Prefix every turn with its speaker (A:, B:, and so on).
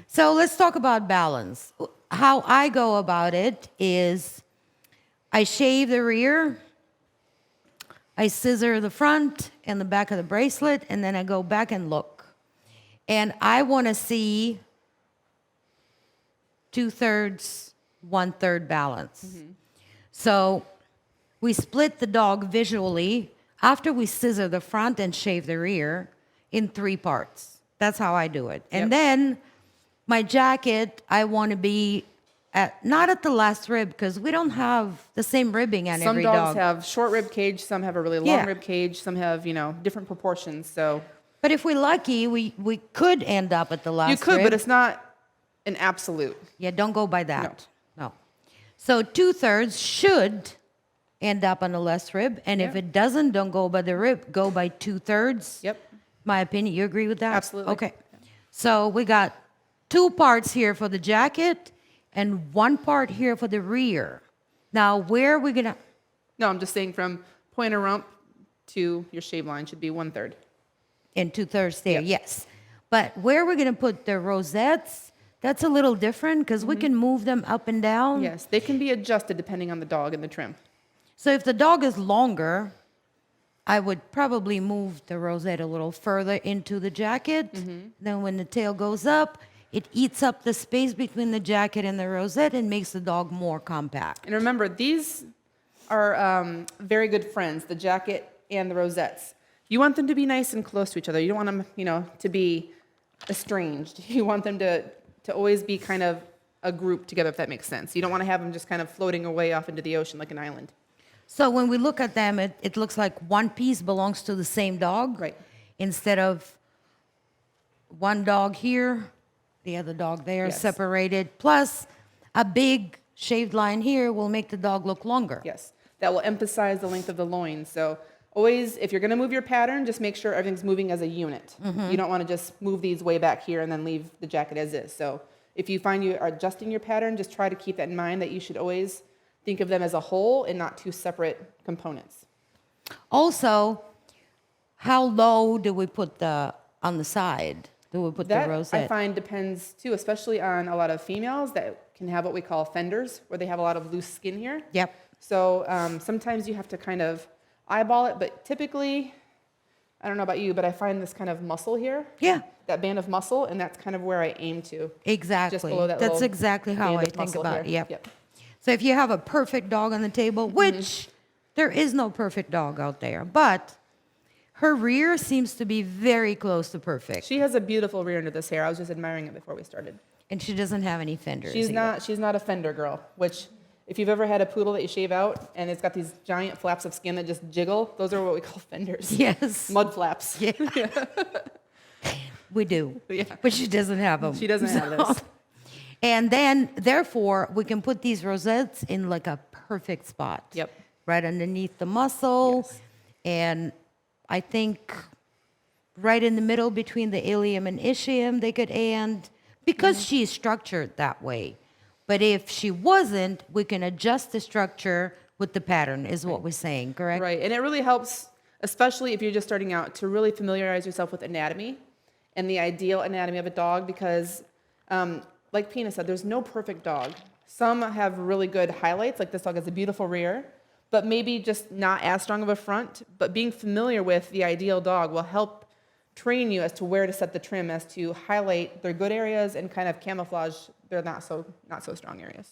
A: So let's talk about balance. How I go about it is I shave the rear, I scissor the front and the back of the bracelet, and then I go back and look. And I want to see 2/3, 1/3 balance. So we split the dog visually after we scissor the front and shave the rear in 3 parts. That's how I do it. And then my jacket, I want to be not at the last rib because we don't have the same ribbing on every dog.
B: Some dogs have short rib cage, some have a really long rib cage, some have, different proportions. So,
A: but if we're lucky, we could end up at the last rib.
B: you could, but it's not an absolute.
A: Yeah, don't go by that. No. So 2/3 should end up on the last rib, and if it doesn't, don't go by the rib. Go by 2/3.
B: Yep.
A: My opinion. You agree with that?
B: Absolutely.
A: Okay. So we got 2 parts here for the jacket and 1 part here for the rear. Now, where are we gonna?
B: No, I'm just saying from point of rump to your shave line should be 1/3.
A: And 2/3 there, yes. But where we're gonna put the rosettes, that's a little different because we can move them up and down.
B: Yes, they can be adjusted depending on the dog and the trim.
A: So if the dog is longer, I would probably move the rosette a little further into the jacket. Then when the tail goes up, it eats up the space between the jacket and the rosette and makes the dog more compact.
B: And remember, these are very good friends, the jacket and the rosettes. You want them to be nice and close to each other. You don't want them, to be estranged. You want them to always be kind of a group together, if that makes sense. You don't want to have them just kind of floating away off into the ocean like an island.
A: So when we look at them, it looks like one piece belongs to the same dog.
B: Right.
A: Instead of one dog here, the other dog there, separated. Plus, a big shaved line here will make the dog look longer.
B: Yes, that will emphasize the length of the loin. So always, if you're going to move your pattern, just make sure everything's moving as a unit. You don't want to just move these way back here and then leave the jacket as is. So if you find you are adjusting your pattern, just try to keep that in mind that you should always think of them as a whole and not 2 separate components.
A: Also, how low do we put on the side? Do we put the rosette?
B: I find depends too, especially on a lot of females that can have what we call fenders, where they have a lot of loose skin here.
A: Yep.
B: So sometimes you have to kind of eyeball it, but typically, I don't know about you, but I find this kind of muscle here.
A: Yeah.
B: That band of muscle, and that's kind of where I aim to.
A: Exactly.
B: Just below that
A: That's
B: little
A: exactly how
B: band
A: I
B: of
A: think
B: muscle
A: about it.
B: here.
A: Yep. So if you have a perfect dog on the table, which there is no perfect dog out there, but her rear seems to be very close to perfect.
B: She has a beautiful rear under this hair. I was just admiring it before we started.
A: And she doesn't have any fenders.
B: She's not a fender girl, which if you've ever had a poodle that you shave out and it's got these giant flaps of skin that just jiggle, those are what we call fenders.
A: Yes.
B: Mud flaps.
A: Yeah. We do.
B: Yeah.
A: But she doesn't have them.
B: She doesn't have this.
A: And then, therefore, we can put these rosettes in like a perfect spot.
B: Yep.
A: Right underneath the muscle.
B: Yes.
A: And I think right in the middle between the ilium and ischium, they could end because she's structured that way. But if she wasn't, we can adjust the structure with the pattern, is what we're saying, correct?
B: Right, and it really helps, especially if you're just starting out, to really familiarize yourself with anatomy and the ideal anatomy of a dog because, like Pina said, there's no perfect dog. Some have really good highlights, like this dog has a beautiful rear, but maybe just not as strong of a front. But being familiar with the ideal dog will help train you as to where to set the trim, as to highlight their good areas and kind of camouflage their not so strong areas.